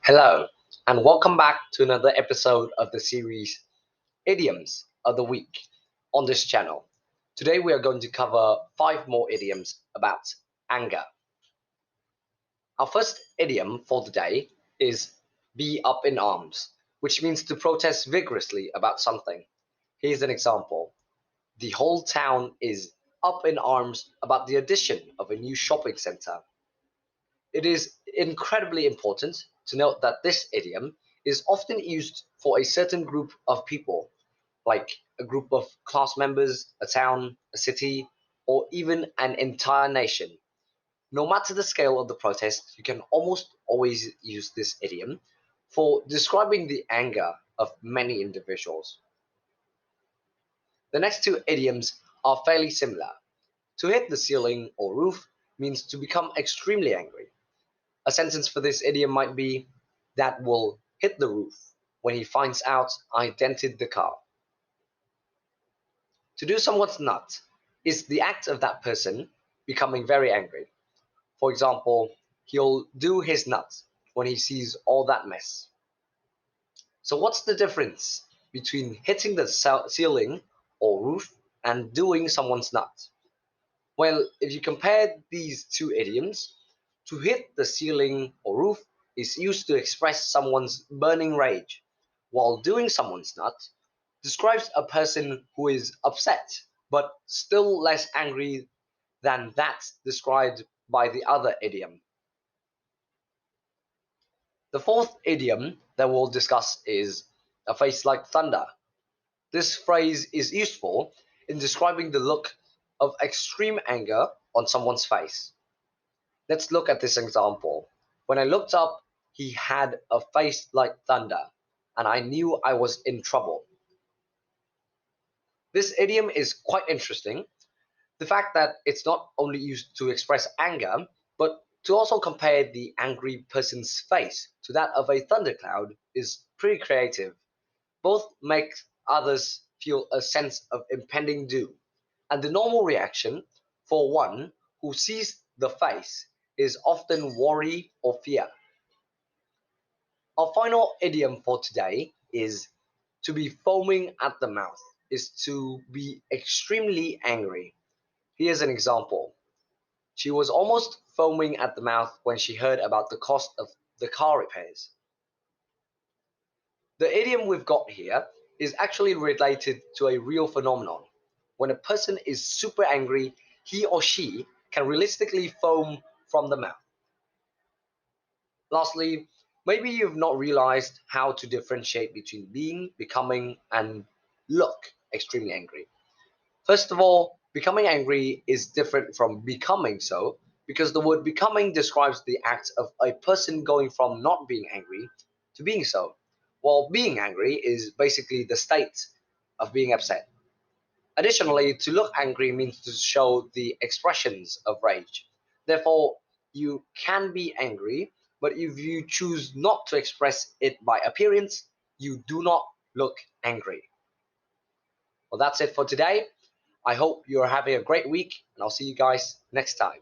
Hello, and welcome back to another episode of the series Idioms of the Week on this channel. Today we are going to cover 5 more idioms about anger. Our first idiom for today is be up in arms, which means to protest vigorously about something. Here's an example. The whole town is up in arms about the addition of a new shopping center. It is incredibly important to note that this idiom is often used for a certain group of people, like a group of class members, a town, a city, or even an entire nation. No matter the scale of the protest, you can almost always use this idiom for describing the anger of many individuals. The next 2 idioms are fairly similar. To hit the ceiling or roof means to become extremely angry. A sentence for this idiom might be, that will hit the roof when he finds out I dented the car. To do someone's nut is the act of that person becoming very angry. For example, he'll do his nut when he sees all that mess. So what's the difference between hitting the ceiling or roof and doing someone's nut? Well, if you compare these 2 idioms, to hit the ceiling or roof is used to express someone's burning rage, while doing someone's nut describes a person who is upset, but still less angry than that described by the other idiom. The fourth idiom that we'll discuss is a face like thunder. This phrase is useful in describing the look of extreme anger on someone's face. Let's look at this example. When I looked up, he had a face like thunder, and I knew I was in trouble. This idiom is quite interesting. The fact that it's not only used to express anger, but to also compare the angry person's face to that of a thundercloud is pretty creative. Both make others feel a sense of impending doom, and the normal reaction for one who sees the face is often worry or fear. Our final idiom for today is to be foaming at the mouth, is to be extremely angry. Here's an example. She was almost foaming at the mouth when she heard about the cost of the car repairs. The idiom we've got here is actually related to a real phenomenon. When a person is super angry, he or she can realistically foam from the mouth. Lastly, maybe you've not realized how to differentiate between being, becoming, and look extremely angry. First of all, becoming angry is different from becoming so because the word becoming describes the act of a person going from not being angry to being so, while being angry is basically the state of being upset. Additionally, to look angry means to show the expressions of rage. Therefore, you can be angry, but if you choose not to express it by appearance, you do not look angry. Well, that's it for today. I hope you're having a great week, and I'll see you guys next time.